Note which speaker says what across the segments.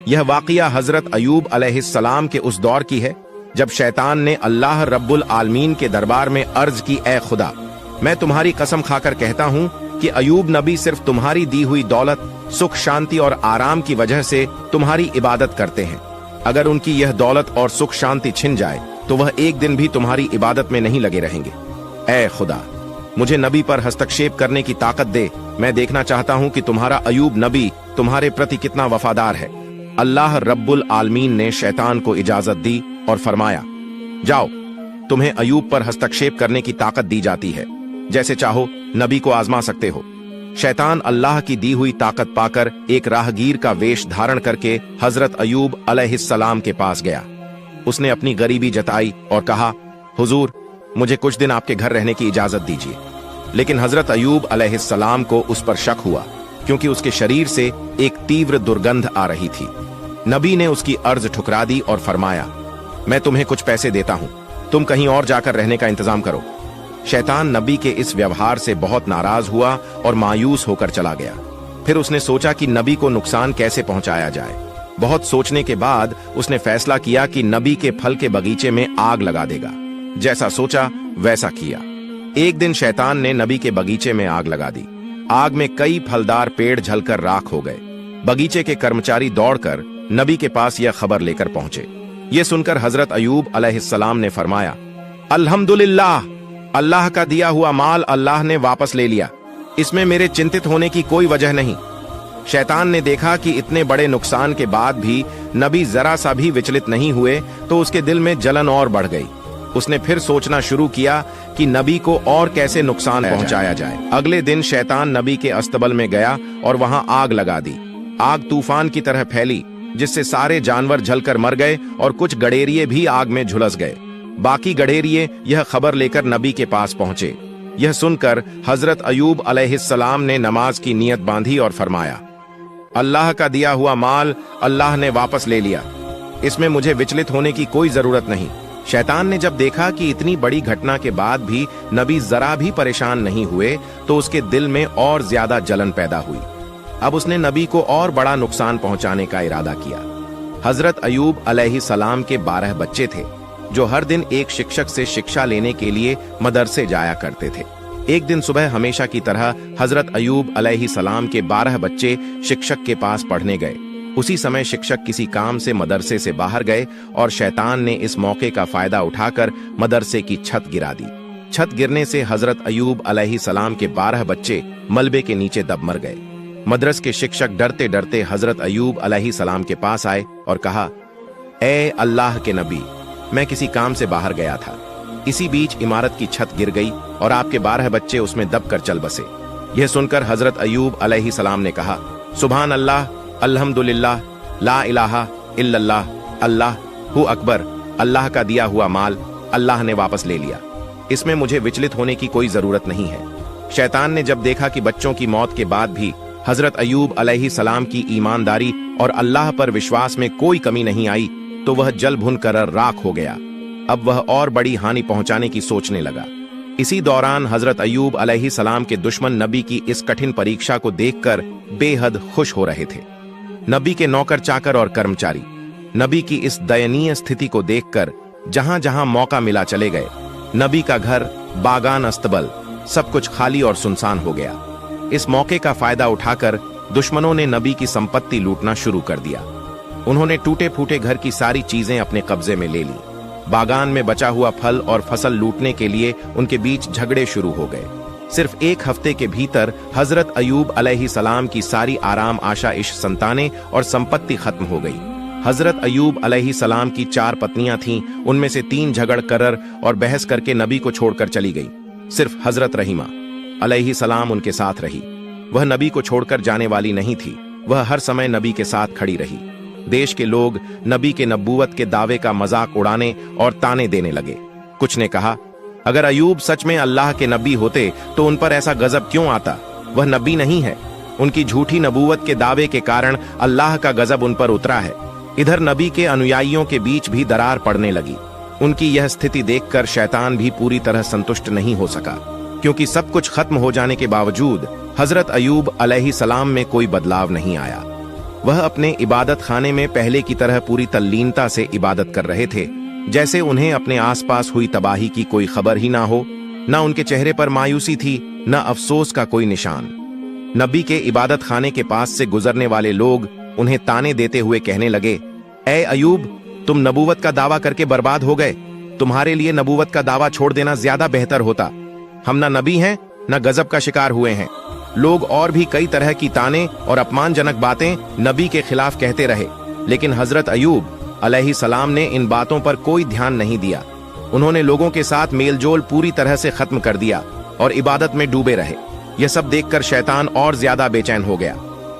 Speaker 1: यह वाक़िया हजरत अयूब अलैहिस्सलाम के उस दौर की है जब शैतान ने अल्लाह रब्बुल आलमीन के दरबार में अर्ज की, ए खुदा, मैं तुम्हारी कसम खाकर कहता हूँ कि अयूब नबी सिर्फ तुम्हारी दी हुई दौलत, सुख, शांति और आराम की वजह से तुम्हारी इबादत करते हैं। अगर उनकी यह दौलत और सुख शांति छिन जाए तो वह एक दिन भी तुम्हारी इबादत में नहीं लगे रहेंगे। ए खुदा, मुझे नबी पर हस्तक्षेप करने की ताकत दे। मैं देखना चाहता हूँ कि तुम्हारा अयूब नबी तुम्हारे प्रति कितना वफादार है। अल्लाह रब्बुल आलमीन ने शैतान को इजाजत दी और फरमाया, जाओ, तुम्हें अयूब पर हस्तक्षेप करने की ताकत दी जाती है, जैसे चाहो नबी को आजमा सकते हो। शैतान अल्लाह की दी हुई ताकत पाकर एक राहगीर का वेश धारण करके हजरत अयूब अलैहिस्सलाम के पास गया। उसने अपनी गरीबी जताई और कहा, हुजूर, मुझे कुछ दिन आपके घर रहने की इजाजत दीजिए। लेकिन हजरत अयूब अलैहिस्सलाम को उस पर शक हुआ, क्योंकि उसके शरीर से एक तीव्र दुर्गंध आ रही थी। नबी ने उसकी अर्ज ठुकरा दी और फरमाया, मैं तुम्हें कुछ पैसे देता हूं, तुम कहीं और जाकर रहने का इंतजाम करो। शैतान नबी के इस व्यवहार से बहुत नाराज हुआ और मायूस होकर चला गया। फिर उसने सोचा कि नबी को नुकसान कैसे पहुंचाया जाए। बहुत सोचने के बाद उसने फैसला किया कि नबी के फल के बगीचे में आग लगा देगा। जैसा सोचा वैसा किया। एक दिन शैतान ने नबी के बगीचे में आग लगा दी। आग में कई फलदार पेड़ जलकर राख हो गए। बगीचे के कर्मचारी दौड़कर नबी के पास यह खबर लेकर पहुंचे। यह सुनकर हजरत अयूब अलैहिस्सलाम ने फरमाया, अल्हम्दुलिल्लाह, अल्लाह का दिया हुआ माल अल्लाह ने वापस ले लिया। इसमें मेरे चिंतित होने की कोई वजह नहीं। शैतान ने देखा कि इतने बड़े नुकसान के बाद भी नबी जरा सा भी विचलित नहीं हुए तो उसके दिल में जलन और बढ़ गई। उसने फिर सोचना शुरू किया कि नबी को और कैसे नुकसान पहुंचाया जाए। अगले दिन शैतान नबी के अस्तबल में गया और वहां आग लगा दी। आग तूफान की तरह फैली, जिससे सारे जानवर जलकर मर गए और कुछ गडेरिये भी आग में झुलस गए। बाकी गडेरिये यह खबर लेकर नबी के पास पहुंचे। यह सुनकर हजरत अयूब अलैहिस्सलाम ने नमाज की नियत बांधी और फरमाया, अल्लाह का दिया हुआ माल अल्लाह ने वापस ले लिया, इसमें मुझे विचलित होने की कोई जरूरत नहीं। शैतान ने जब देखा कि इतनी बड़ी घटना के बाद भी नबी जरा भी परेशान नहीं हुए तो उसके दिल में और ज्यादा जलन पैदा हुई। अब उसने नबी को और बड़ा नुकसान पहुंचाने का इरादा किया। हजरत अयूब अलैहिस्सलाम के 12 बच्चे थे, जो हर दिन एक शिक्षक से शिक्षा लेने के लिए मदरसे जाया करते थे। एक दिन सुबह हमेशा की तरह हजरत अयूब अलैहिस्सलाम के 12 बच्चे शिक्षक के पास पढ़ने गए। उसी समय शिक्षक किसी काम से मदरसे से बाहर गए और शैतान ने इस मौके का फायदा उठाकर मदरसे की छत गिरा दी। छत गिरने से हजरत अयूब अलैहिस्सलाम के 12 बच्चे मलबे के नीचे दब मर गए। मदरस के शिक्षक डरते डरते हजरत अयूब अलैहिस्सलाम के पास आए और कहा, ए अल्लाह के नबी, मैं किसी काम से बाहर गया था। इसी बीच इमारत की छत गिर गई और आपके 12 बच्चे उसमें दबकर चल बसे। यह सुनकर हजरत अयूब अलैहिस्सलाम ने कहा, सुभान अल्लाह, अल्हम्दुलिल्लाह, ला इलाहा इल्लल्लाह, अल्लाह हु अकबर, अल्लाह का दिया हुआ माल अल्लाह ने वापस ले लिया, इसमें मुझे विचलित होने की कोई जरूरत नहीं है। शैतान ने जब देखा कि बच्चों की मौत के बाद भी हजरत अयूब अलैहिस्सलाम की ईमानदारी और अल्लाह पर विश्वास में कोई कमी नहीं आई तो वह जल भुन कर राख हो गया। अब वह और बड़ी हानि पहुंचाने की सोचने लगा। इसी दौरान हजरत अयूब अलैहिस्सलाम के दुश्मन नबी की इस कठिन परीक्षा को देखकर बेहद खुश हो रहे थे। नबी के नौकर चाकर और कर्मचारी नबी की इस दयनीय स्थिति को देखकर जहां जहां मौका मिला चले गए। नबी का घर, बागान, अस्तबल सब कुछ खाली और सुनसान हो गया। इस मौके का फायदा उठाकर दुश्मनों ने नबी की संपत्ति लूटना शुरू कर दिया। उन्होंने टूटे फूटे घर की सारी चीजें अपने कब्जे में ले ली। बागान में बचा हुआ फल और फसल लूटने के लिए उनके बीच झगड़े शुरू हो गए। सिर्फ एक हफ्ते के भीतर हजरत अयूब अलैहिस्सलाम की सारी आराम आशा इश संतानें और संपत्ति खत्म हो गई। हजरत अयूब अलैहिस्सलाम की 4 पत्नियां थीं, उनमें से 3 झगड़ कर और बहस करके नबी को छोड़कर चली गई। सिर्फ हजरत रहीमा अलैहिस्सलाम उनके साथ रही। वह नबी को छोड़कर जाने वाली नहीं थी। वह हर समय नबी के साथ खड़ी रही। देश के लोग नबी के नबूवत के दावे का मजाक उड़ाने और ताने देने लगे। कुछ ने कहा, अगर अयूब सच में अल्लाह के नबी होते तो उन पर ऐसा गजब क्यों आता? वह नबी नहीं है। उनकी झूठी नबूवत के दावे के कारण अल्लाह का गजब उन पर उतरा है। इधर नबी के अनुयायियों के बीच भी दरार पड़ने लगी। उनकी यह स्थिति देखकर शैतान भी पूरी तरह संतुष्ट नहीं हो सका, क्योंकि सब कुछ खत्म हो जाने के बावजूद हजरत अयूब अलैहिस्सलाम में कोई बदलाव नहीं आया। वह अपने इबादत खाने में पहले की तरह पूरी तल्लीनता से इबादत कर रहे थे, जैसे उन्हें अपने आसपास हुई तबाही की कोई खबर ही ना हो। न उनके चेहरे पर मायूसी थी, न अफसोस का कोई निशान। नबी के इबादत खाने के पास से गुजरने वाले लोग उन्हें ताने देते हुए कहने लगे, ए अयूब, तुम नबूवत का दावा करके बर्बाद हो गए। तुम्हारे लिए नबूवत का दावा छोड़ देना ज्यादा बेहतर होता। हम ना नबी हैं, न गजब का शिकार हुए हैं। लोग और भी कई तरह की ताने और अपमानजनक बातें नबी के खिलाफ कहते रहे, लेकिन हजरत अयूब अलैहिस्सलाम ने इन बातों पर कोई ध्यान नहीं दिया। उन्होंने लोगों के साथ मेलजोल पूरी तरह से खत्म कर दिया और इबादत में डूबे रहे। यह सब देखकर शैतान और ज्यादा बेचैन हो गया।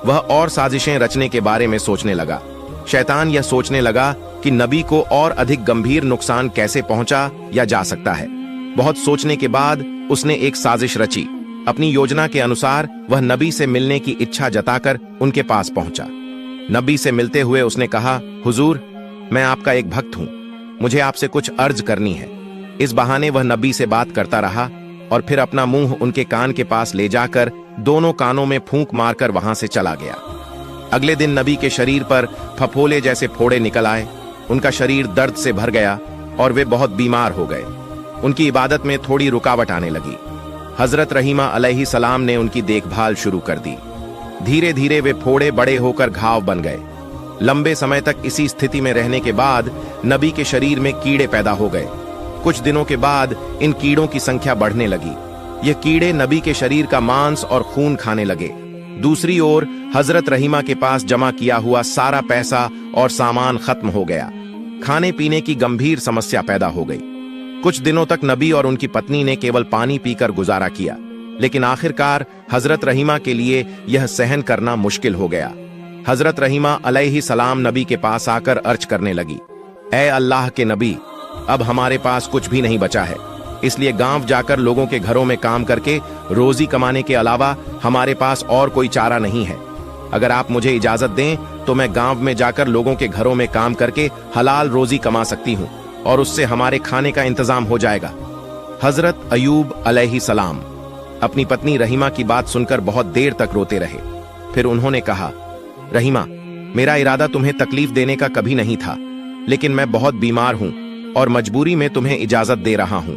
Speaker 1: वह और साजिशें रचने के बारे में सोचने लगा। शैतान यह सोचने लगा कि नबी को और अधिक गंभीर नुकसान कैसे पहुंचा या जा सकता है। बहुत सोचने के बाद उसने एक साजिश रची। अपनी योजना के अनुसार वह नबी से मिलने की इच्छा जताकर उनके पास पहुंचा। नबी से मिलते हुए उसने कहा, हुजूर, मैं आपका एक भक्त हूं, मुझे आपसे कुछ अर्ज करनी है। इस बहाने वह नबी से बात करता रहा और फिर अपना मुंह उनके कान के पास ले जाकर दोनों कानों में फूंक मारकर वहां से चला गया। अगले दिन नबी के शरीर पर फफोले जैसे फोड़े निकल आए। उनका शरीर दर्द से भर गया और वे बहुत बीमार हो गए। उनकी इबादत में थोड़ी रुकावट आने लगी। हजरत रहीमा अलैहिस्सलाम ने उनकी देखभाल शुरू कर दी। धीरे धीरे वे फोड़े बड़े होकर घाव बन गए। लंबे समय तक इसी स्थिति में रहने के बाद नबी के शरीर में कीड़े पैदा हो गए। कुछ दिनों के बाद इन कीड़ों की संख्या बढ़ने लगी। ये कीड़े नबी के शरीर का मांस और खून खाने लगे। दूसरी ओर हजरत रहीमा के पास जमा किया हुआ सारा पैसा और सामान खत्म हो गया। खाने पीने की गंभीर समस्या पैदा हो गई। कुछ दिनों तक नबी और उनकी पत्नी ने केवल पानी पीकर गुजारा किया, लेकिन आखिरकार हजरत रहीमा के लिए यह सहन करना मुश्किल हो गया। हजरत रहीमा अलैहिस्सलाम नबी के पास आकर अर्ज करने लगी, ए अल्लाह के नबी, अब हमारे पास कुछ भी नहीं बचा है, इसलिए गांव जाकर लोगों के घरों में काम करके रोजी कमाने के अलावा हमारे पास और कोई चारा नहीं है। अगर आप मुझे इजाजत दें तो मैं गांव में जाकर लोगों के घरों में काम करके हलाल रोजी कमा सकती हूं और उससे हमारे खाने का इंतजाम हो जाएगा। हजरत अयूब अलैहिस्सलाम अपनी पत्नी रहीमा की बात सुनकर बहुत देर तक रोते रहे। फिर उन्होंने कहा, रहीमा, मेरा इरादा तुम्हें तकलीफ देने का कभी नहीं था, लेकिन मैं बहुत बीमार हूं और मजबूरी में तुम्हें इजाजत दे रहा हूं।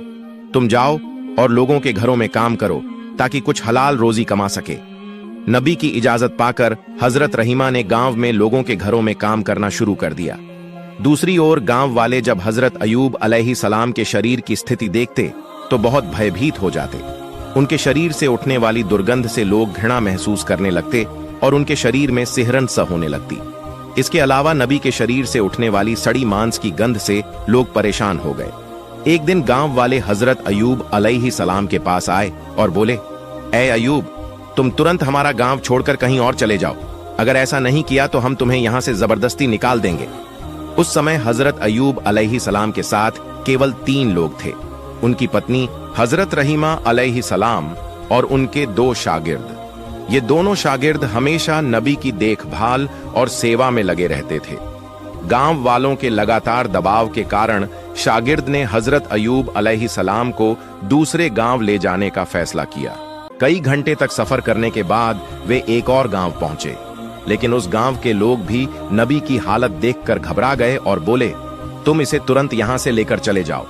Speaker 1: तुम जाओ और लोगों के घरों में काम करो ताकि कुछ हलाल रोजी कमा सके। नबी की इजाजत पाकर हजरत रहीमा ने गांव में लोगों के घरों में काम करना शुरू कर दिया। दूसरी ओर गांव वाले जब हजरत अयूब अलैहिस्सलाम के शरीर की स्थिति देखते तो बहुत भयभीत हो जाते। उनके शरीर से उठने वाली दुर्गंध से लोग घृणा महसूस करने लगते और उनके शरीर में सिहरन सा होने लगती। इसके अलावा नबी के शरीर से उठने वाली सड़ी मांस की गंध से लोग परेशान हो गए। एक दिन गांव वाले हजरत अयूब अलैहिस्सलाम के पास आए और बोले, ए अयूब, तुम तुरंत हमारा गांव छोड़कर कहीं और चले जाओ। अगर ऐसा नहीं किया तो हम तुम्हें यहां से जबरदस्ती निकाल देंगे। उस समय हजरत अयूब अलैहिस्सलाम के साथ केवल 3 लोग थे, उनकी पत्नी हजरत रहीमा अलैहिस्सलाम और उनके 2 शागिर्द। ये दोनों शागिर्द हमेशा नबी की देखभाल और सेवा में लगे रहते थे। गांव वालों के लगातार दबाव के कारण शागिर्द ने हजरत अयूब अलैहिस्सलाम को दूसरे गांव ले जाने का फैसला किया। कई घंटे तक सफर करने के बाद वे एक और गांव पहुंचे, लेकिन उस गांव के लोग भी नबी की हालत देखकर घबरा गए और बोले, तुम इसे तुरंत यहां से लेकर चले जाओ,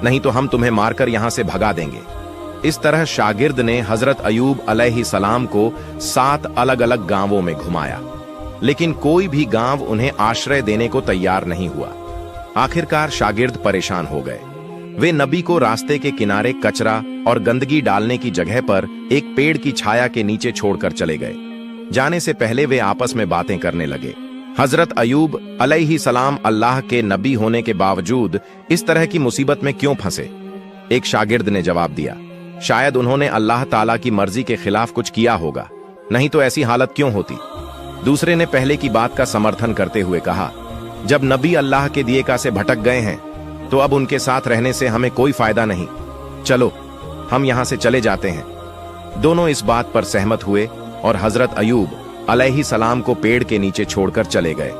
Speaker 1: नहीं तो हम तुम्हें मारकर यहां से भगा देंगे। इस तरह शागिर्द ने हजरत अयूब अलैहिस्सलाम को 7 अलग अलग गांवों में घुमाया, लेकिन कोई भी गांव उन्हें आश्रय देने को तैयार नहीं हुआ। आखिरकार शागिर्द परेशान हो गए। वे नबी को रास्ते के किनारे कचरा और गंदगी डालने की जगह पर एक पेड़ की छाया के नीचे छोड़कर चले गए। जाने से पहले वे आपस में बातें करने लगे। हजरत अयूब अलैहिस्सलाम अल्लाह के नबी होने के बावजूद इस तरह की मुसीबत में क्यों फंसे? एक शागिर्द ने जवाब दिया, शायद उन्होंने अल्लाह ताला की मर्जी के खिलाफ कुछ किया होगा, नहीं तो ऐसी हालत क्यों होती। दूसरे ने पहले की बात का समर्थन करते हुए कहा, जब नबी अल्लाह के दिए का से भटक गए हैं तो अब उनके साथ रहने से हमें कोई फायदा नहीं, चलो हम यहां से चले जाते हैं। दोनों इस बात पर सहमत हुए और हजरत अयूब अलैहिस्सलाम को पेड़ के नीचे छोड़कर चले गए।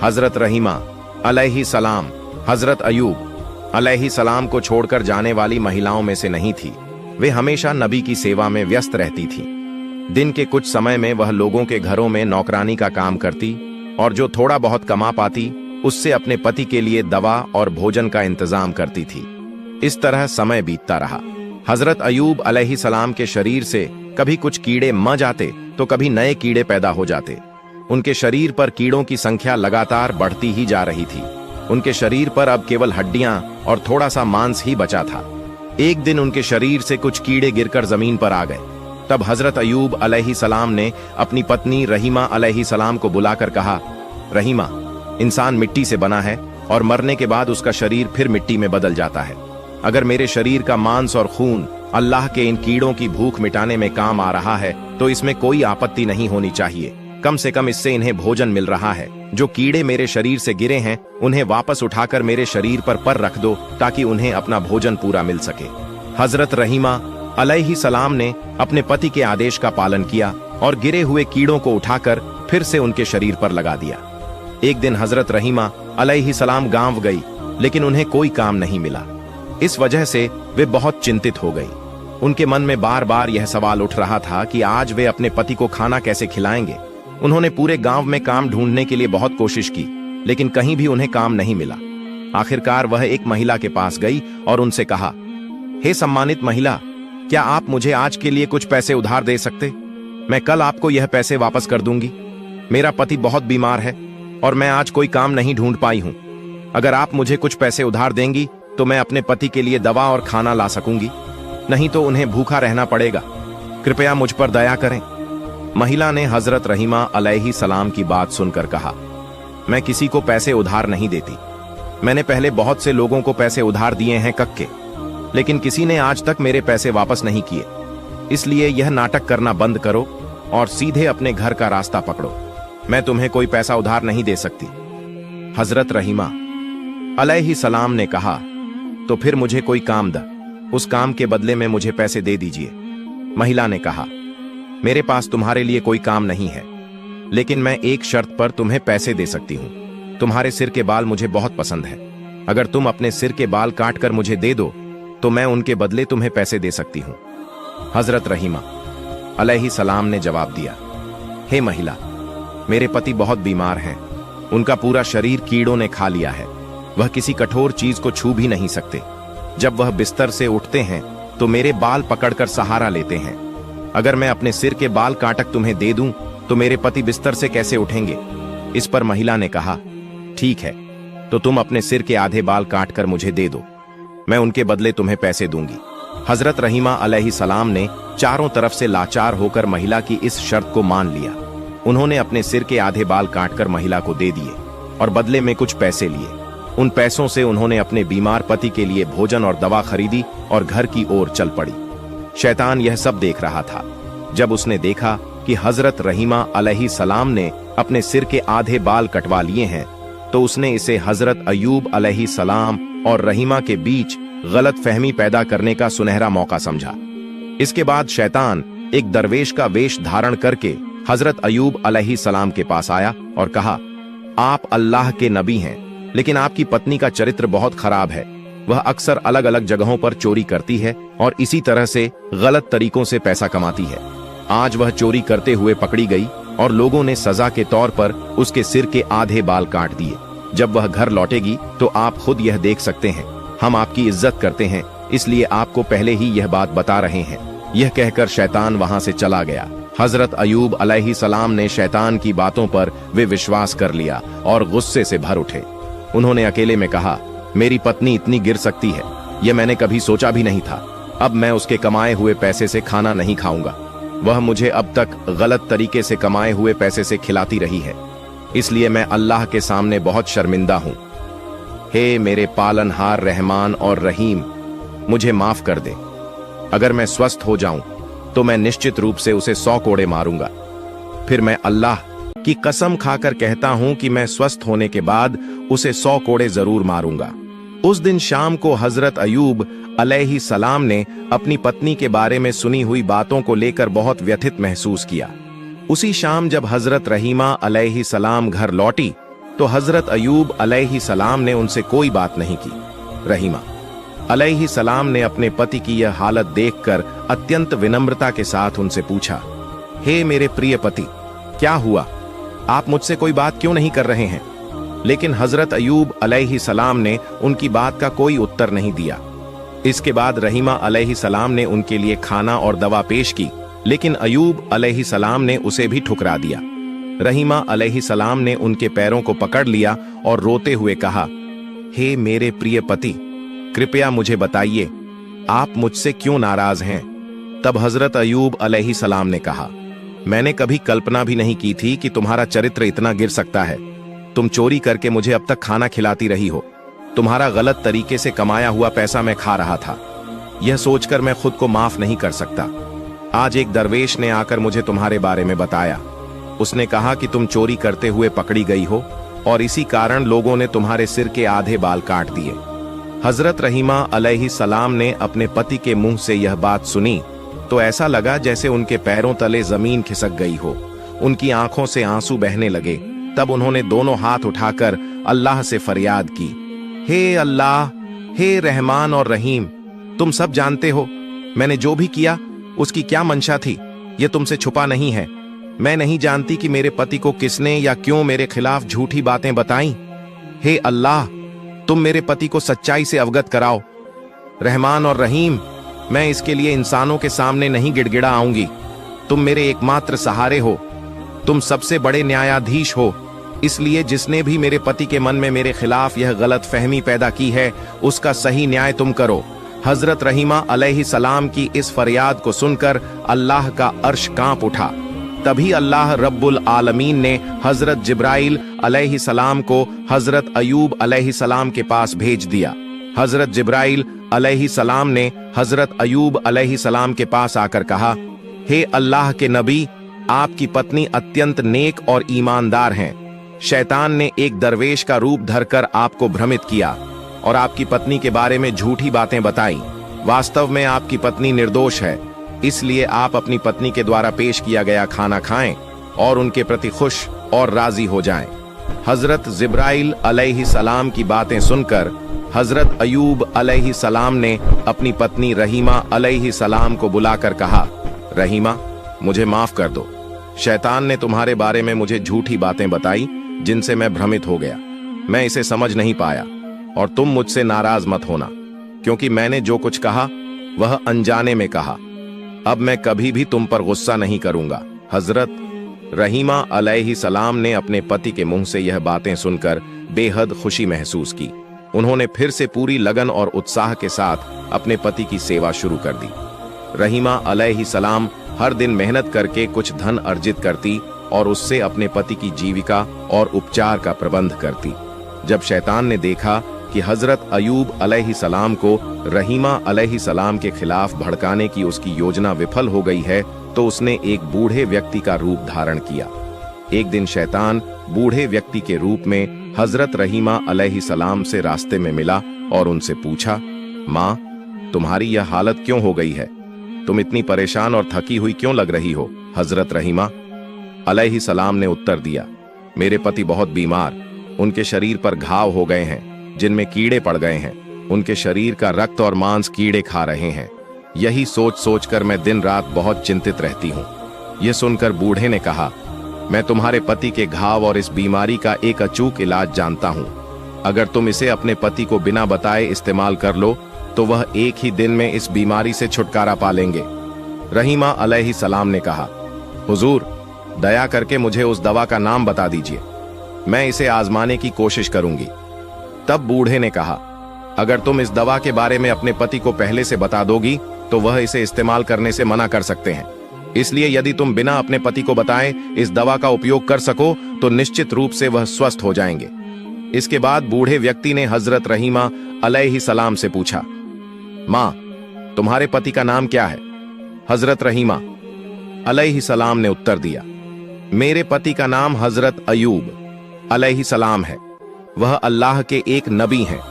Speaker 1: हजरत रहीमा अलैहिस्सलाम हजरत अयूब अलैहिस्सलाम को छोड़कर जाने वाली महिलाओं में से नहीं थी। वे हमेशा नबी की सेवा में व्यस्त रहती थी। दिन के कुछ समय में वह लोगों के घरों में नौकरानी का काम करती और जो थोड़ा बहुत कमा पाती उससे अपने पति के लिए दवा और भोजन का इंतजाम करती थी। इस तरह समय बीतता रहा। हजरत अयूब अलैहिस्सलाम के शरीर से कभी कुछ कीड़े मर जाते तो कभी नए कीड़े पैदा हो जाते। उनके शरीर पर कीड़ों की संख्या लगातार बढ़ती ही जा रही थी। उनके शरीर पर अब केवल हड्डियां और थोड़ा सा मांस ही बचा था। एक दिन उनके शरीर से कुछ कीड़े गिरकर जमीन पर आ गए। तब हजरत अयूब अलैहिस्सलाम ने अपनी पत्नी रहीमा अलैहिस्सलाम को बुलाकर कहा, रहीमा, इंसान मिट्टी से बना है और मरने के बाद उसका शरीर फिर मिट्टी में बदल जाता है। अगर मेरे शरीर का मांस और खून अल्लाह के इन कीड़ों की भूख मिटाने में काम आ रहा है तो इसमें कोई आपत्ति नहीं होनी चाहिए। कम से कम इससे इन्हें भोजन मिल रहा है। जो कीड़े मेरे शरीर से गिरे हैं उन्हें वापस उठाकर मेरे शरीर पर रख दो ताकि उन्हें अपना भोजन पूरा मिल सके। हजरत रहीमा अलैहिस्सलाम ने अपने पति के आदेश का पालन किया और गिरे हुए कीड़ों को उठाकर फिर से उनके शरीर पर लगा दिया। एक दिन हजरत रहीमा अलैहिस्सलाम गांव गई, लेकिन उन्हें कोई काम नहीं मिला। इस वजह से वे बहुत चिंतित हो गई। उनके मन में बार बार यह सवाल उठ रहा था कि आज वे अपने पति को खाना कैसे खिलाएंगे। उन्होंने पूरे गांव में काम ढूंढने के लिए बहुत कोशिश की, लेकिन कहीं भी उन्हें काम नहीं मिला। आखिरकार वह एक महिला के पास गई और उनसे कहा, हे सम्मानित महिला, क्या आप मुझे आज के लिए कुछ पैसे उधार दे सकते? मैं कल आपको यह पैसे वापस कर दूंगी। मेरा पति बहुत बीमार है और मैं आज कोई काम नहीं ढूंढ पाई हूं। अगर आप मुझे कुछ पैसे उधार देंगी तो मैं अपने पति के लिए दवा और खाना ला सकूंगी, नहीं तो उन्हें भूखा रहना पड़ेगा। कृपया मुझ पर दया करें। महिला ने हजरत रहीमा अलैहिस्सलाम की बात सुनकर कहा, मैं किसी को पैसे उधार नहीं देती। मैंने पहले बहुत से लोगों को पैसे उधार दिए हैं कक्के, लेकिन किसी ने आज तक मेरे पैसे वापस नहीं किए। इसलिए यह नाटक करना बंद करो और सीधे अपने घर का रास्ता पकड़ो। मैं तुम्हें कोई पैसा उधार नहीं दे सकती। हजरत रहीमा अलैहिस्सलाम ने कहा, तो फिर मुझे कोई काम द, उस काम के बदले में मुझे पैसे दे दीजिए। महिला ने कहा, मेरे पास तुम्हारे लिए कोई काम नहीं है, लेकिन मैं एक शर्त पर तुम्हें पैसे दे सकती हूं। तुम्हारे सिर के बाल मुझे बहुत पसंद है। अगर तुम अपने सिर के बाल काट कर मुझे दे दो तो मैं उनके बदले तुम्हें पैसे दे सकती हूं। हजरत रहीमा अलैहिस्सलाम ने जवाब दिया, हे महिला, मेरे पति बहुत बीमार हैं। उनका पूरा शरीर कीड़ों ने खा लिया है। वह किसी कठोर चीज को छू भी नहीं सकते। जब वह बिस्तर से उठते हैं तो मेरे बाल पकड़कर सहारा लेते हैं। अगर मैं अपने सिर के बाल काटक तुम्हें दे दूं तो मेरे पति बिस्तर से कैसे उठेंगे? इस पर महिला ने कहा, ठीक है, तो तुम अपने सिर के आधे बाल काटकर मुझे दे दो, मैं उनके बदले तुम्हें पैसे दूंगी। हजरत रहीमा अलैहिस्सलाम ने चारों तरफ से लाचार होकर महिला की इस शर्त को मान लिया। उन्होंने अपने सिर के आधे बाल काटकर महिला को दे दिए और बदले में कुछ पैसे लिए। उन पैसों से उन्होंने अपने बीमार पति के लिए भोजन और दवा खरीदी और घर की ओर चल पड़ी। शैतान यह सब देख रहा था। जब उसने देखा कि हजरत रहीमा अलैहिस्सलाम ने अपने सिर के आधे बाल कटवा लिए हैं, तो उसने इसे हजरत अयूब अलैहिस्सलाम और रहीमा के बीच गलत फहमी पैदा करने का सुनहरा मौका समझा। इसके बाद शैतान एक दरवेश का वेश धारण करके हजरत अयूब अलैहिस्सलाम के पास आया और कहा, आप अल्लाह के नबी हैं, लेकिन आपकी पत्नी का चरित्र बहुत खराब है। वह अक्सर अलग अलग जगहों पर चोरी करती है और इसी तरह से गलत तरीकों से पैसा कमाती है। आज वह चोरी करते हुए पकड़ी गई और लोगों ने सजा के तौर पर उसके सिर के आधे बाल काट दिए। जब वह घर लौटेगी तो आप खुद यह देख सकते हैं। हम आपकी इज्जत करते हैं, इसलिए आपको पहले ही यह बात बता रहे हैं। यह कहकर शैतान वहां से चला गया। हजरत अयूब अलैहिस्सलाम ने शैतान की बातों पर वे विश्वास कर लिया और गुस्से से भर उठे। उन्होंने अकेले में कहा, मेरी पत्नी इतनी गिर सकती है, यह मैंने कभी सोचा भी नहीं था। अब मैं उसके कमाए हुए पैसे से खाना नहीं खाऊंगा। वह मुझे अब तक गलत तरीके से कमाए हुए पैसे से खिलाती रही है, इसलिए मैं अल्लाह के सामने बहुत शर्मिंदा हूं। हे मेरे पालनहार रहमान और रहीम, मुझे माफ कर दे। अगर मैं स्वस्थ हो जाऊं तो मैं निश्चित रूप से उसे 100 कोड़े मारूंगा। फिर मैं अल्लाह की कसम खाकर कहता हूं कि मैं स्वस्थ होने के बाद उसे 100 कोड़े जरूर मारूंगा। उस दिन शाम को हजरत अयूब अलैहिस्सलाम ने अपनी पत्नी के बारे में सुनी हुई बातों को लेकर बहुत व्यथित महसूस किया। उसी शाम जब हजरत रहीमा अलैहिस्सलाम घर लौटी तो हजरत अयूब अलैहिस्सलाम ने उनसे कोई बात नहीं की। रहीमा अलैहिस्सलाम ने अपने पति की यह हालत देखकर अत्यंत विनम्रता के साथ उनसे पूछा, हे मेरे प्रिय पति, क्या हुआ? आप मुझसे कोई बात क्यों नहीं कर रहे हैं? लेकिन हजरत अयूब अलैहिस्सलाम ने उनकी बात का कोई उत्तर नहीं दिया। इसके बाद रहीमा अलैहिस्सलाम ने उनके लिए खाना और दवा पेश की, लेकिन अयूब अलैहिस्सलाम ने उसे भी ठुकरा दिया। रहीमा अलैहिस्सलाम ने उनके पैरों को पकड़ लिया और रोते हुए कहा, हे मेरे प्रिय पति, कृपया मुझे बताइए, आप मुझसे क्यों नाराज हैं? तब हजरत अयूब अलैहिस्सलाम ने कहा, मैंने कभी कल्पना भी नहीं की थी कि तुम्हारा चरित्र इतना गिर सकता है। तुम चोरी करके मुझे अब तक खाना खिलाती रही हो। तुम्हारा गलत तरीके से कमाया हुआ पैसा मैं खा रहा था। यह सोचकर मैं खुद को माफ नहीं कर सकता। आज एक दरवेश ने आकर मुझे तुम्हारे बारे में बताया। उसने कहा कि तुम चोरी करते हुए पकड़ी गई हो और इसी कारण लोगों ने तुम्हारे सिर के आधे बाल काट दिए। हजरत रहीमा अलैहिस्सलाम ने अपने पति के मुंह से यह बात सुनी तो ऐसा लगा जैसे उनके पैरों तले जमीन खिसक गई हो। उनकी आंखों से आंसू बहने लगे। तब उन्होंने दोनों हाथ उठाकर अल्लाह से फरियाद की, हे अल्लाह, हे रहमान और रहीम, तुम सब जानते हो मैंने जो भी किया उसकी क्या मंशा थी। यह तुमसे छुपा नहीं है। मैं नहीं जानती कि मेरे पति को किसने या क्यों मेरे खिलाफ झूठी बातें बताईं। हे अल्लाह, तुम मेरे पति को सच्चाई से अवगत कराओ। रहमान और रहीम, मैं इसके लिए इंसानों के सामने नहीं गिड़गिड़ा आऊंगी। तुम मेरे एकमात्र सहारे हो। तुम सबसे बड़े न्यायाधीश हो। इसलिए जिसने भी मेरे पति के मन में मेरे खिलाफ यह गलत फहमी पैदा की है उसका सही न्याय तुम करो। हजरत रहीमा अलैहिस्सलाम की इस फरियाद को सुनकर अल्लाह का अर्श कांप उठा। तभी अल्लाह रब्बुल आलमीन ने हजरत जिब्राइल अलैहिस्सलाम को हजरत अयूब अलैहिस्सलाम के पास भेज दिया। हजरत जिब्राइल अलैहिस्सलाम ने हजरत अयूब अलैहिस्सलाम के पास आकर कहा, हे अल्लाह के नबी, आपकी पत्नी अत्यंत नेक और ईमानदार हैं। शैतान ने एक दरवेश का रूप धरकर आपको भ्रमित किया और आपकी पत्नी के बारे में झूठी बातें बताई। वास्तव में आपकी पत्नी निर्दोष है। इसलिए आप अपनी पत्नी के द्वारा पेश किया गया खाना खाएं और उनके प्रति खुश और राजी हो जाएं। हजरत जिब्राइल अलैहिस्सलाम की बातें सुनकर हजरत अयूब अलैहिस्सलाम ने अपनी पत्नी रहीमा अलैहिस्सलाम को बुलाकर कहा, रहीमा, मुझे माफ कर दो। शैतान ने तुम्हारे बारे में मुझे झूठी बातें बताई जिनसे मैं भ्रमित हो गया। मैं इसे समझ नहीं पाया और तुम मुझसे नाराज मत होना, क्योंकि मैंने जो कुछ कहा वह अनजाने में कहा। अब मैं कभी भी तुम पर गुस्सा नहीं करूंगा। हजरत रहीमा अलैहिस्सलाम ने अपने पति के मुंह से यह बातें सुनकर बेहद खुशी महसूस की। उन्होंने फिर से पूरी लगन और उत्साह के साथ अपने पति की सेवा शुरू कर दी। रहीमा अलैहिस्सलाम हर दिन मेहनत करके कुछ धन अर्जित करती और उससे अपने पति की जीविका और उपचार का प्रबंध करती। जब शैतान ने देखा कि हजरत अयूब अलैहिस्सलाम को रहीमा अलैहिस्सलाम के खिलाफ भड़काने की उसकी योजना विफल हो गई है तो उसने एक बूढ़े व्यक्ति का रूप धारण किया। एक दिन शैतान बूढ़े व्यक्ति के रूप में हजरत रहीमा अलैहिस्सलाम से रास्ते में मिला और उनसे पूछा, माँ, तुम्हारी यह हालत क्यों हो गई है? तुम इतनी परेशान और थकी हुई क्यों लग रही हो? हजरत रहीमा अलैहिस्सलाम ने उत्तर दिया, मेरे पति बहुत बीमार, उनके शरीर पर घाव हो गए हैं जिनमें कीड़े पड़ गए हैं। उनके शरीर का रक्त और मांस कीड़े खा रहे हैं। यही सोच सोचकर मैं दिन रात बहुत चिंतित रहती हूँ। यह सुनकर बूढ़े ने कहा, मैं तुम्हारे पति के घाव और इस बीमारी का एक अचूक इलाज जानता हूँ। अगर तुम इसे अपने पति को बिना बताए इस्तेमाल कर लो तो वह एक ही दिन में इस बीमारी से छुटकारा पा लेंगे। रहीमा अलैहिस्सलाम ने कहा, हुजूर, दया करके मुझे उस दवा का नाम बता दीजिए, मैं इसे आजमाने की कोशिश करूंगी। तब बूढ़े ने कहा, अगर तुम इस दवा के बारे में अपने पति को पहले से बता दोगी तो वह इसे इस्तेमाल करने से मना कर सकते हैं। इसलिए यदि तुम बिना अपने पति को बताए इस दवा का उपयोग कर सको तो निश्चित रूप से वह स्वस्थ हो जाएंगे। इसके बाद बूढ़े व्यक्ति ने हजरत रहीमा अलैहिस्सलाम से पूछा, मां, तुम्हारे पति का नाम क्या है? हजरत रहीमा अलैहिस्सलाम ने उत्तर दिया, मेरे पति का नाम हजरत अयूब अलैहिस्सलाम है। वह अल्लाह के एक नबी हैं।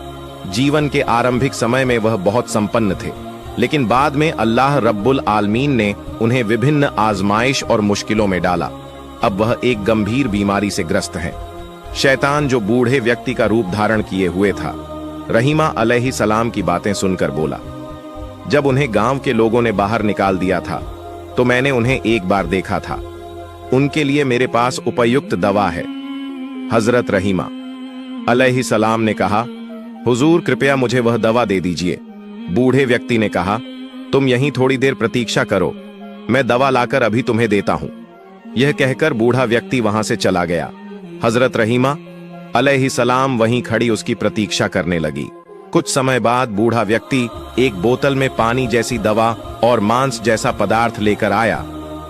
Speaker 1: जीवन के आरंभिक समय में वह बहुत संपन्न थे, लेकिन बाद में अल्लाह रब्बुल आलमीन ने उन्हें विभिन्न आजमाइश और मुश्किलों में डाला। अब वह एक गंभीर बीमारी से ग्रस्त हैं। शैतान जो बूढ़े व्यक्ति का रूप धारण किए हुए था, रहीमा अलैहिस्सलाम की बातें सुनकर बोला। जब उन्हें गांव के लोगों ने बाहर निकाल दिया था तो मैंने उन्हें एक बार देखा था। उनके लिए मेरे पास उपयुक्त दवा है। हजरत रहीमा अलैहिस्सलाम ने कहा, हुजूर कृपया मुझे वह दवा दे दीजिए। बूढ़े व्यक्ति ने कहा, तुम यहीं थोड़ी देर प्रतीक्षा करो, मैं दवा लाकर अभी तुम्हें देता हूं। यह कहकर बूढ़ा व्यक्ति वहां से चला गया। हजरत रहीमा अलैहिस्सलाम वहीं खड़ी उसकी प्रतीक्षा करने लगी। कुछ समय बाद बूढ़ा व्यक्ति एक बोतल में पानी जैसी दवा और मांस जैसा पदार्थ लेकर आया।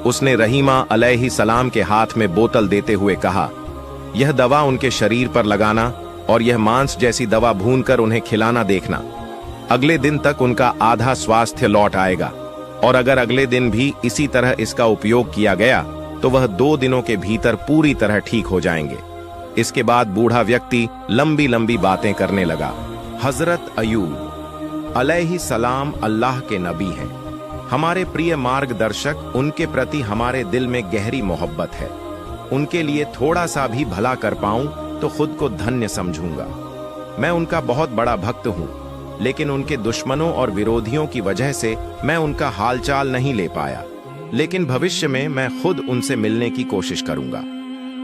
Speaker 1: उसने रहीमा अलैहिस्सलाम के हाथ में बोतल देते हुए कहा, यह दवा उनके शरीर पर लगाना और यह मांस जैसी दवा भूनकर उन्हें खिलाना देखना। अगले दिन तक उनका आधा स्वास्थ्य लौट आएगा और अगर अगले दिन भी इसी तरह इसका उपयोग किया गया तो वह 2 दिनों के भीतर पूरी तरह ठीक हो जाएंगे। इसके बाद बूढ़ा व्यक्ति लंबी लंबी बातें करने लगा। हजरत अयूब अलैहिस्सलाम अल्लाह के नबी हैं। हमारे प्रिय मार्गदर्शक, उनके प्रति हमारे दिल में गहरी मोहब्बत है। उनके लिए थोड़ा सा भी भला कर पाऊं तो खुद को धन्य समझूंगा। मैं उनका बहुत बड़ा भक्त हूं, लेकिन उनके दुश्मनों और विरोधियों की वजह से मैं उनका हालचाल नहीं ले पाया। लेकिन भविष्य में मैं खुद उनसे मिलने की कोशिश करूंगा।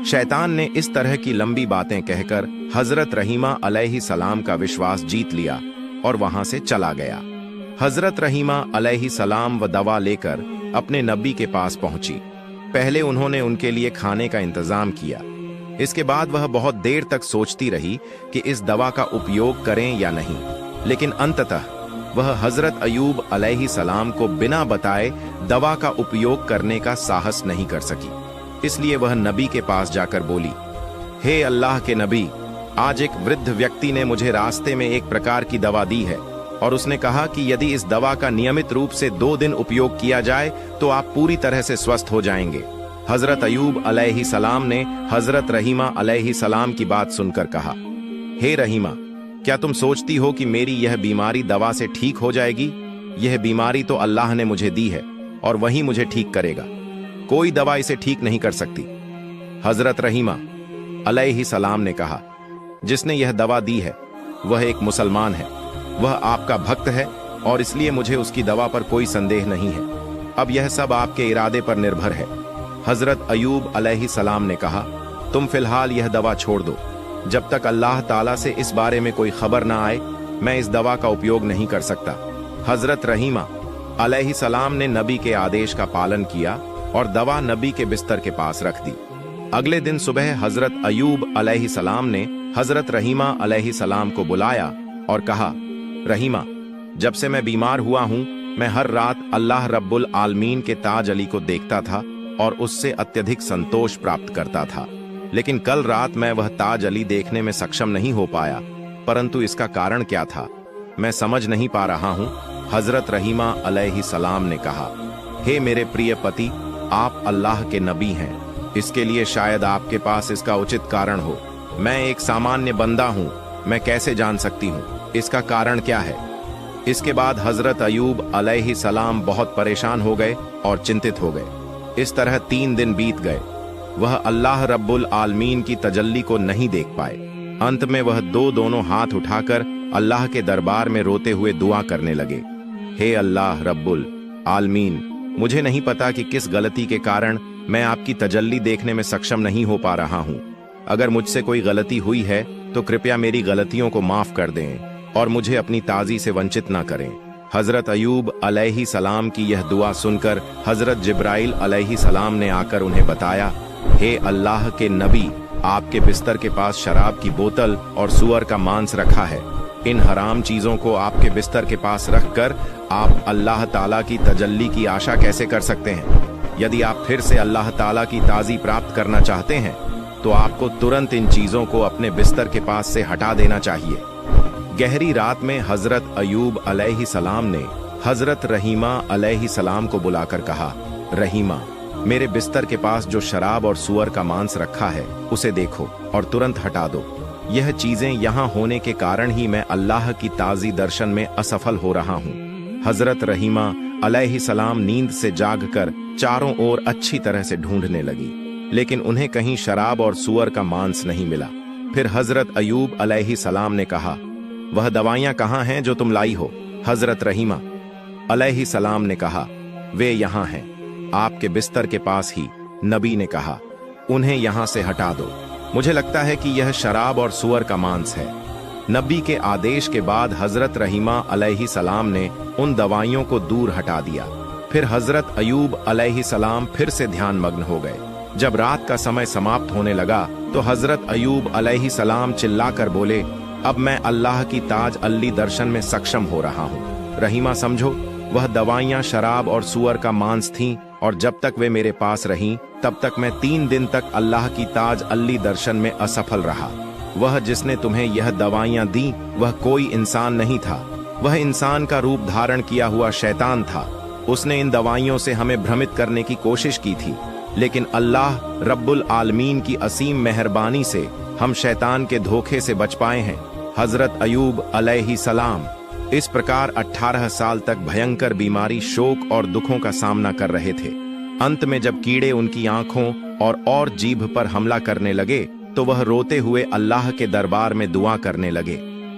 Speaker 1: शैतान ने इस तरह की लंबी बातें कहकर हजरत रहीमा अलैहिस्सलाम का विश्वास जीत लिया और वहां से चला गया। हजरत रहीमा अलैहिस्सलाम व दवा लेकर अपने नबी के पास पहुंची। पहले उन्होंने उनके लिए खाने का इंतजाम किया। इसके बाद वह बहुत देर तक सोचती रही कि इस दवा का उपयोग करें या नहीं, लेकिन अंततः वह हजरत अयूब अलैहिस्सलाम को बिना बताए दवा का उपयोग करने का साहस नहीं कर सकी। इसलिए वह नबी के पास जाकर बोली, हे अल्लाह के नबी, आज एक वृद्ध व्यक्ति ने मुझे रास्ते में एक प्रकार की दवा दी है और उसने कहा कि यदि इस दवा का नियमित रूप से 2 दिन उपयोग किया जाए तो आप पूरी तरह से स्वस्थ हो जाएंगे। हजरत अयूब अलैहिस्सलाम ने हजरत रहीमा अलैहिस्सलाम की बात सुनकर कहा, हे रहीमा, क्या तुम सोचती हो कि मेरी यह बीमारी दवा से ठीक हो जाएगी? यह बीमारी तो अल्लाह ने मुझे दी है और वही मुझे ठीक करेगा। कोई दवा इसे ठीक नहीं कर सकती। हजरत रहीमा अलैहिस्सलाम ने कहा, जिसने यह दवा दी है वह एक मुसलमान है, वह आपका भक्त है और इसलिए मुझे उसकी दवा पर कोई संदेह नहीं है। अब यह सब आपके इरादे पर निर्भर है। हजरत अयूब अलैहिस्सलाम ने कहा, तुम फिलहाल यह दवा छोड़ दो। जब तक अल्लाह ताला से इस बारे में कोई खबर ना आए, मैं इस दवा का उपयोग नहीं कर सकता। हजरत रहीमा अलैहिस्सलाम ने नबी के आदेश का पालन किया और दवा नबी के बिस्तर के पास रख दी। अगले दिन सुबह हजरत अयूब अलैहिस्सलाम ने हजरत रहीमा अलैहिस्सलाम को बुलाया और कहा, रहीमा, जब से मैं बीमार हुआ हूं, मैं हर रात अल्लाह रब्बुल आलमीन के ताज अली को देखता था और उससे अत्यधिक संतोष प्राप्त करता था। लेकिन कल रात मैं वह ताज अली देखने में सक्षम नहीं हो पाया, परंतु इसका कारण क्या था मैं समझ नहीं पा रहा हूं। हजरत रहीमा अलैहिस्सलाम ने कहा, हे मेरे प्रिय पति, आप अल्लाह के नबी हैं, इसके लिए शायद आपके पास इसका उचित कारण हो। मैं एक सामान्य बंदा हूं, मैं कैसे जान सकती हूं इसका कारण क्या है? इसके बाद हजरत अयूब अलैहिस्सलाम बहुत परेशान हो गए और चिंतित हो गए। इस तरह 3 दिन बीत गए। वह अल्लाह रब्बुल आलमीन की तजल्ली को नहीं देख पाए। अंत में वह दोनों हाथ उठाकर अल्लाह के दरबार में रोते हुए दुआ करने लगे, हे अल्लाह रब्बुल आलमीन, मुझे नहीं पता कि किस गलती के कारण मैं आपकी तजल्ली देखने में सक्षम नहीं हो पा रहा हूँ। अगर मुझसे कोई गलती हुई है तो कृपया मेरी गलतियों को माफ कर दें और मुझे अपनी ताज़ी से वंचित ना करें। हजरत अयूब अलैहिस्सलाम की यह दुआ सुनकर हजरत जिब्राइल अलैहिस्सलाम ने आकर उन्हें बताया, हे अल्लाह के नबी, आपके बिस्तर के पास शराब की बोतल और सुअर का मांस रखा है। इन हराम चीजों को आपके बिस्तर के पास रखकर आप अल्लाह ताला की तजल्ली की आशा कैसे कर सकते हैं? यदि आप फिर से अल्लाह ताला की ताज़ी प्राप्त करना चाहते हैं तो आपको तुरंत इन चीजों को अपने बिस्तर के पास से हटा देना चाहिए। गहरी रात में हजरत अयूब अलैहिस्सलाम ने हजरत रहीमा अलैहिस्सलाम को बुलाकर कहा, रहीमा, मेरे बिस्तर के पास जो शराब और सुअर का मांस रखा है उसे देखो और तुरंत हटा दो। यह चीजें यहाँ होने के कारण ही मैं अल्लाह की ताज़ी दर्शन में असफल हो रहा हूँ। हजरत रहीमा अलैहिस्सलाम नींद से जागकर चारों ओर अच्छी तरह से ढूंढने लगी, लेकिन उन्हें कहीं शराब और सुअर का मांस नहीं मिला। फिर हजरत अयूब अलैहिस्सलाम ने कहा, वह दवाइयां कहाँ हैं जो तुम लाई हो? हजरत रहीमा अलैहिस्सलाम ने कहा, वे यहाँ हैं। आपके बिस्तर के पास ही। नबी ने कहा, उन्हें यहां से हटा दो, मुझे लगता है कि यह शराब और सूअर का मांस है। नबी के आदेश के बाद हजरत रहीमा अलैहिस्सलाम ने उन दवाइयों को दूर हटा दिया। फिर हजरत अयूब अलैहिस्सलाम फिर से ध्यान मग्न हो गए। जब रात का समय समाप्त होने लगा तो हजरत अयूब अलैहिस्सलाम चिल्लाकर बोले, अब मैं अल्लाह की ताज अल्ली दर्शन में सक्षम हो रहा हूँ। रहीमा समझो, वह दवाइयाँ शराब और सूअर का मांस थीं, और जब तक वे मेरे पास रहीं तब तक मैं 3 दिन तक अल्लाह की ताज अल्ली दर्शन में असफल रहा। वह जिसने तुम्हें यह दवाइयाँ दी वह कोई इंसान नहीं था, वह इंसान का रूप धारण किया हुआ शैतान था। उसने इन दवाइयों से हमें भ्रमित करने की कोशिश की थी, लेकिन अल्लाह रब्बुल आलमीन की असीम मेहरबानी से हम शैतान के धोखे से बच पाए हैं। हजरत अयूब अलैहिस्सलाम इस प्रकार 18 साल तक भयंकर बीमारी, शोक और दुखों का सामना कर रहे थे। अंत में जब कीड़े उनकी आंखों और जीभ पर हमला करने लगे तो वह रोते हुए अल्लाह के दरबार में दुआ करने लगे,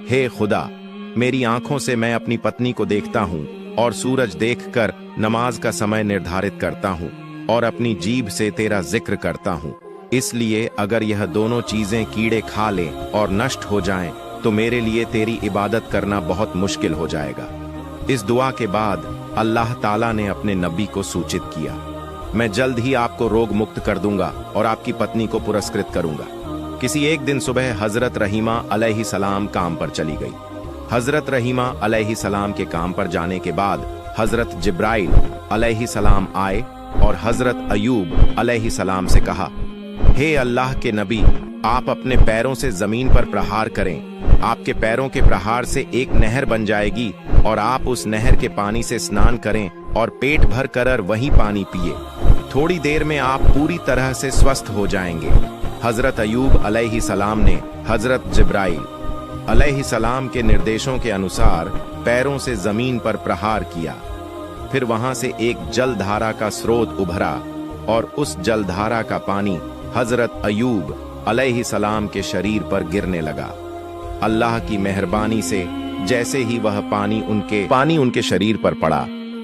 Speaker 1: हे खुदा, मेरी आंखों से मैं अपनी पत्नी को देखता हूँ और सूरज देखकर नमाज का समय निर्धारित करता हूँ और अपनी जीभ से तेरा जिक्र करता हूँ। इसलिए अगर यह दोनों चीजें कीड़े खा लें और नष्ट हो जाएं, तो मेरे लिए तेरी इबादत करना बहुत मुश्किल हो जाएगा। इस दुआ के बाद अल्लाह ताला ने अपने नबी को सूचित किया, मैं जल्द ही आपको रोग मुक्त कर दूंगा और आपकी पत्नी को पुरस्कृत करूंगा। किसी एक दिन सुबह हजरत रहीमा अलैहिस्सलाम काम पर चली गई। हजरत रहीमा अलैहिस्सलाम के काम पर जाने के बाद हजरत जिब्राइल अलैहिस्सलाम आए और हजरत अयूब अलैहिस्सलाम से कहा, हे अल्लाह के नबी, आप अपने पैरों से जमीन पर प्रहार करें। आपके पैरों के प्रहार से एक नहर बन जाएगी और आप उस नहर के पानी से स्नान करें और पेट भर कर वही पानी पिए। थोड़ी देर में आप पूरी तरह से स्वस्थ हो जाएंगे। हजरत अयूब अलैहिस्सलाम ने हजरत जिब्राइल अलैहिस्सलाम के निर्देशों के अनुसार पैरों से जमीन पर प्रहार किया। फिर वहां से एक जलधारा का स्रोत उभरा और उस जलधारा का पानी हजरत अयूब अलैहिस्सलाम के शरीर पर गिरने लगा। अल्लाह की मेहरबानी से जैसे ही वह पानी उनके शरीर पर पड़ा,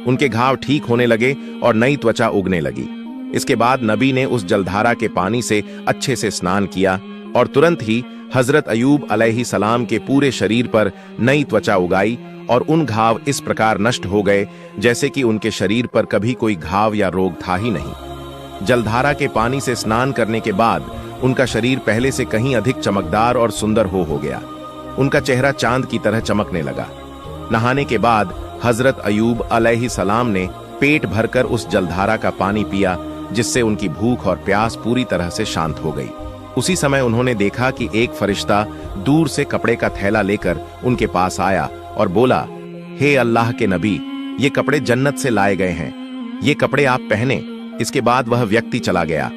Speaker 1: उनके घाव ठीक होने लगे और नई त्वचा उगने लगी। इसके बाद नबी ने उस जलधारा के पानी से अच्छे से स्नान किया और तुरंत ही हजरत अयूब अलैहिस्सलाम के पूरे शरीर पर नई त्वचा उगाई और उन घाव इस प्रकार नष्ट हो गए जैसे कि उनके शरीर पर कभी कोई घाव या रोग था ही नहीं। जलधारा के पानी से स्नान करने के बाद उनका शरीर पहले से कहीं अधिक चमकदार और सुंदर हो गया। उनका चेहरा चांद की तरह चमकने लगा। नहाने के बाद हजरत अयूब अलैहिस्सलाम ने पेट भरकर उस जलधारा का पानी पिया, जिससे उनकी भूख और प्यास पूरी तरह से शांत हो गई। उसी समय उन्होंने देखा कि एक फरिश्ता दूर से कपड़े का थैला लेकर उनके पास आया और बोला, हे अल्लाह के नबी, ये कपड़े जन्नत से लाए गए हैं, ये कपड़े आप पहने। इसके बाद वह व्यक्ति चला गया।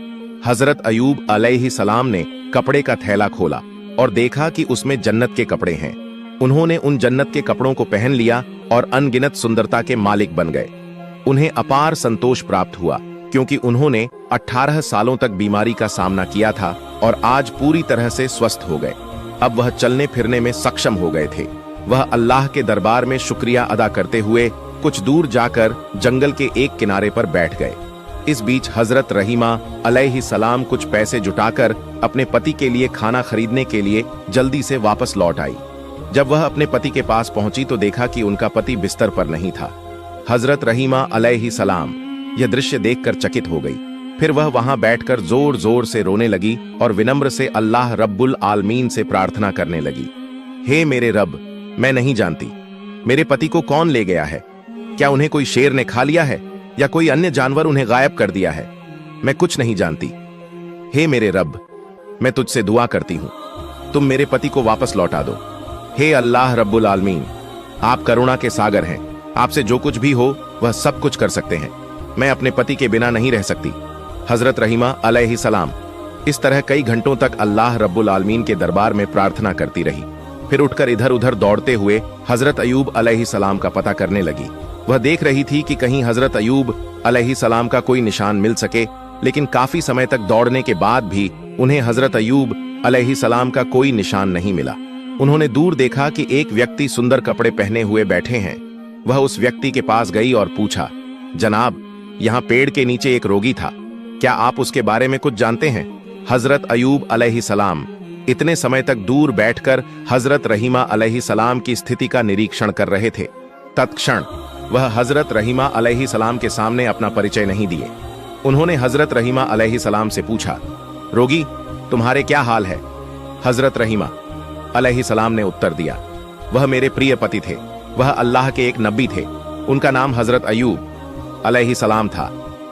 Speaker 1: हजरत अयूब अलैहिस्सलाम ने कपड़े का थैला खोला और देखा कि उसमें जन्नत के कपड़े हैं। उन्होंने उन जन्नत के कपड़ों को पहन लिया और अनगिनत सुंदरता के मालिक बन गए। उन्हें अपार संतोष प्राप्त हुआ, क्योंकि उन्होंने 18 सालों तक बीमारी का सामना किया था और आज पूरी तरह से स्वस्थ हो गए। अब वह चलने फिरने में सक्षम हो गए थे। वह अल्लाह के दरबार में शुक्रिया अदा करते हुए कुछ दूर जाकर जंगल के एक किनारे पर बैठ गए। इस बीच हजरत रहीमा अलैहिस्सलाम कुछ पैसे जुटाकर अपने पति के लिए खाना खरीदने के लिए जल्दी से वापस लौट आई। जब वह अपने पति के पास पहुंची तो देखा कि उनका पति बिस्तर पर नहीं था। हजरत रहीमा अलैहिस्सलाम यह दृश्य देखकर चकित हो गई। फिर वह वहां बैठकर जोर जोर से रोने लगी और विनम्र से अल्लाह रब्बुल आलमीन से प्रार्थना करने लगी, हे मेरे रब, मैं नहीं जानती मेरे पति को कौन ले गया है। क्या उन्हें कोई शेर ने खा लिया है या कोई अन्य जानवर उन्हें गायब कर दिया है? मैं कुछ नहीं जानती। हे मेरे रब, मैं तुझसे दुआ करती हूं, तुम मेरे पति को वापस लौटा दो। हे अल्लाह रब्बुल आलमीन, आप करुणा के सागर हैं, आपसे जो कुछ भी हो वह सब कुछ कर सकते हैं। मैं अपने पति के बिना नहीं रह सकती। हजरत रहीमा अलैहिस्सलाम इस तरह कई घंटों तक अल्लाह रब्बुल आलमीन के दरबार में प्रार्थना करती रही। फिर उठकर इधर उधर दौड़ते हुए हजरत अयूब अलैहिस्सलाम का पता करने लगी। वह देख रही थी कि कहीं हजरत अयूब अलैहिस्सलाम का कोई निशान मिल सके, लेकिन काफी समय तक दौड़ने के बाद भी उन्हें हजरत अयूब अलैहिस्सलाम का कोई निशान नहीं मिला। उन्होंने दूर देखा कि एक व्यक्ति सुंदर कपड़े पहने हुए बैठे हैं। वह उस व्यक्ति के पास गई और पूछा, जनाब, यहाँ पेड़ के नीचे एक रोगी था, क्या आप उसके बारे में कुछ जानते हैं? हजरत अयूब अलैहिस्सलाम इतने समय तक दूर बैठकर हजरत रहीमा अलैहिस्सलाम की स्थिति का निरीक्षण कर रहे थे। तत्क्षण वह हजरत रहीमा अलैहिस्सलाम के सामने अपना परिचय नहीं दिए। उन्होंने हजरत रहीमा अलैहिस्सलाम से पूछा, रोगी तुम्हारे क्या हाल है? हजरत रहीमा अलैहिस्सलाम ने उत्तर दिया, वह मेरे प्रिय पति थे, वह अल्लाह के एक नबी थे। उनका नाम हजरत अयूब अलैहिस्सलाम था।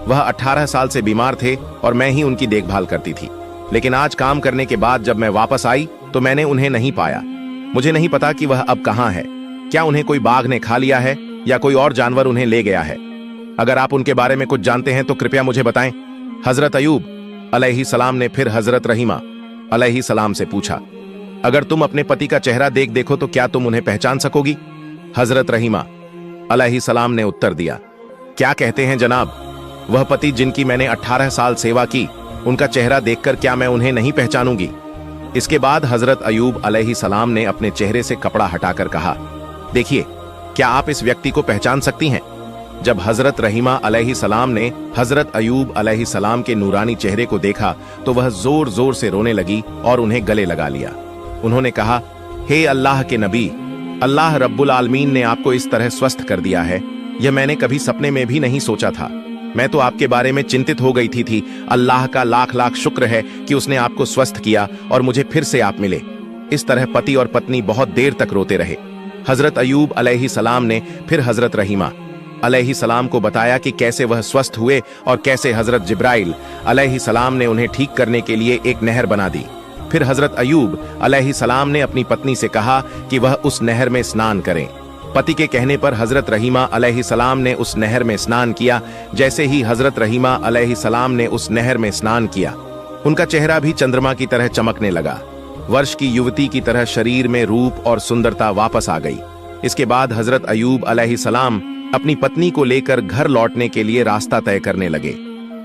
Speaker 1: वह 18 साल से बीमार थे और मैं ही उनकी देखभाल करती थी। लेकिन आज काम करने के बाद जब मैं वापस आई तो मैंने उन्हें नहीं पाया। मुझे नहीं पता कि वह अब कहाँ है। क्या उन्हें कोई बाघ ने खा लिया है या कोई और जानवर उन्हें ले गया है? अगर आप उनके बारे में कुछ जानते हैं तो कृपया मुझे बताएं। हजरत अयूब अलैहिस्सलाम ने फिर हजरत रहीमा अलैहिस्सलाम से पूछा, अगर तुम अपने पति का चेहरा देखो तो क्या तुम उन्हें पहचान सकोगी? हजरत रहीमा अलैहिस्सलाम ने उत्तर दिया, क्या कहते हैं जनाब, वह पति जिनकी मैंने 18 साल सेवा की, उनका चेहरा देखकर क्या मैं उन्हें नहीं पहचानूंगी? इसके बाद हजरत अयूब अलैहिस्सलाम ने अपने चेहरे से कपड़ा हटाकर कहा, देखिए, क्या आप इस व्यक्ति को पहचान सकती हैं? जब हजरत रहीमा अलैहिस्सलाम ने हजरत अयूब अलैहिस्सलाम के नूरानी चेहरे को देखा तो वह जोर जोर से रोने लगी और उन्हें गले लगा लिया। उन्होंने कहा, हे अल्लाह के नबी, अल्लाह रब्बुल आलमीन ने आपको इस तरह स्वस्थ कर दिया है, यह मैंने कभी सपने में भी नहीं सोचा था। मैं तो आपके बारे में चिंतित हो गई थी। अल्लाह का लाख लाख शुक्र है कि उसने आपको स्वस्थ किया और मुझे फिर से आप मिले। इस तरह पति और पत्नी बहुत देर तक रोते रहे। हजरत अयूब अलैहिस्सलाम ने फिर हजरत रहीमा अलैहिस्सलाम को बताया कि कैसे वह स्वस्थ हुए और कैसे हजरत जिब्राइल अलैहिस्सलाम ने उन्हें ठीक करने के लिए एक नहर बना दी। फिर हजरत अयूब अलैहिस्सलाम ने अपनी पत्नी से कहा कि वह उस नहर में स्नान करें। पति के कहने पर हजरत रहीमा अलैहिस्सलाम ने उस नहर में स्नान किया। जैसे ही हजरत रहीमा अलैहिस्सलाम ने उस नहर में स्नान किया, उनका चेहरा भी चंद्रमा की तरह चमकने लगा। वर्ष की युवती की तरह शरीर में रूप और सुंदरता वापस आ गई। इसके बाद हजरत अयूब अलैहिस्सलाम अपनी पत्नी को लेकर घर लौटने के लिए रास्ता तय करने लगे।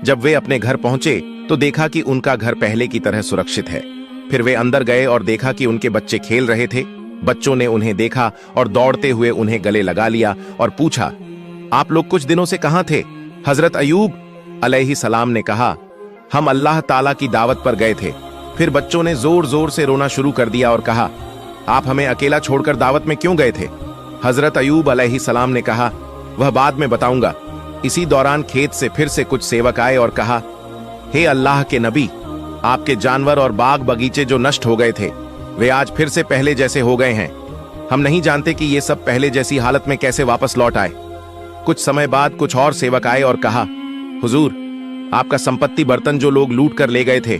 Speaker 1: जब वे अपने घर पहुंचे तो देखा कि उनका घर पहले की तरह सुरक्षित है। फिर वे अंदर गए और देखा कि उनके बच्चे खेल रहे थे। बच्चों ने उन्हें देखा और दौड़ते हुए उन्हें गले लगा लिया और पूछा, आप लोग कुछ दिनों से कहां थे? हजरत अयूब अलैहिस्सलाम ने कहा, हम अल्लाह ताला की दावत पर गए थे। फिर बच्चों ने जोर जोर से रोना शुरू कर दिया और कहा, आप हमें अकेला छोड़कर दावत में क्यों गए थे? हजरत अयूब अलैहिस्सलाम ने कहा, वह बाद में बताऊंगा। इसी दौरान खेत से फिर से कुछ सेवक आए और कहा, हे अल्लाह के नबी, आपके जानवर और बाग बगीचे जो नष्ट हो गए थे वे आज फिर से पहले जैसे हो गए हैं। हम नहीं जानते कि ये सब पहले जैसी हालत में कैसे वापस लौट आए। कुछ समय बाद कुछ और सेवक आए और कहा, हुजूर, आपका संपत्ति बर्तन जो लोग लूट कर ले गए थे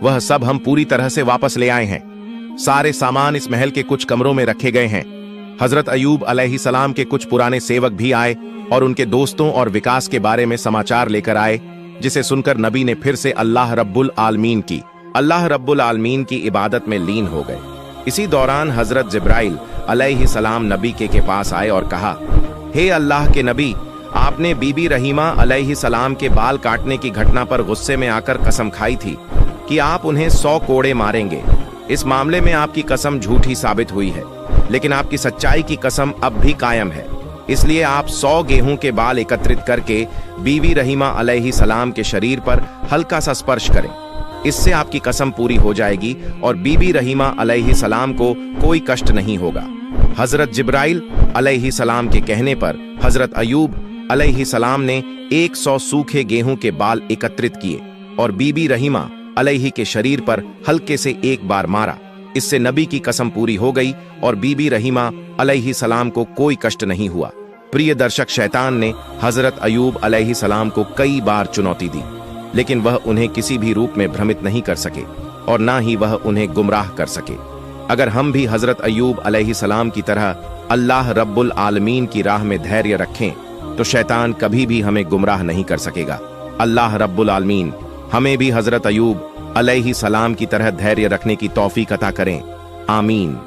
Speaker 1: वह सब हम पूरी तरह से वापस ले आए हैं। सारे सामान इस महल के कुछ कमरों में रखे गए हैं। हजरत अयूब अलैहिस्सलाम के कुछ पुराने सेवक भी आए और उनके दोस्तों और विकास के बारे में समाचार लेकर आए, जिसे सुनकर नबी ने फिर से अल्लाह रब्बुल आलमीन की इबादत में लीन हो गए। इसी दौरान हजरत जिब्राइल अलैहिस्सलाम नबी के पास आए और कहा, हे अल्लाह के नबी, आपने बीबी रहीमा अलैहिस्सलाम के बाल काटने की घटना पर गुस्से में आकर कसम खाई थी कि आप उन्हें 100 कोड़े मारेंगे। इस मामले में आपकी कसम झूठी साबित हुई है, लेकिन आपकी सच्चाई की कसम अब भी कायम है। इसलिए आप 100 गेहूं के बाल एकत्रित करके बीवी रहीमा अलैहिस्सलाम के शरीर पर हल्का सा स्पर्श करें। इससे आपकी कसम पूरी हो जाएगी और बीबी रहीमा अलैहिस्सलाम को कोई कष्ट नहीं होगा। हजरत जिब्राइल अलैहिस्सलाम के कहने पर हजरत अयूब अलैहिस्सलाम ने 100 सूखे गेहूं के बाल एकत्रित किए और बीबी रहीमा अलैहि के शरीर पर हल्के से एक बार मारा। इससे नबी की कसम पूरी हो गई और बीबी रहीमा अलैहिस्सलाम को कोई कष्ट नहीं हुआ। प्रिय दर्शक, शैतान ने हजरत अयूब अलैहिस्सलाम को कई बार चुनौती दी, लेकिन वह उन्हें किसी भी रूप में भ्रमित नहीं कर सके और ना ही वह उन्हें गुमराह कर सके। अगर हम भी हजरत अयूब अलैहिस्सलाम की तरह अल्लाह रब्बुल आलमीन की राह में धैर्य रखें तो शैतान कभी भी हमें गुमराह नहीं कर सकेगा। अल्लाह रब्बुल आलमीन हमें भी हजरत अयूब अलैहिस्सलाम की तरह धैर्य रखने की तौफीक अता करें। आमीन।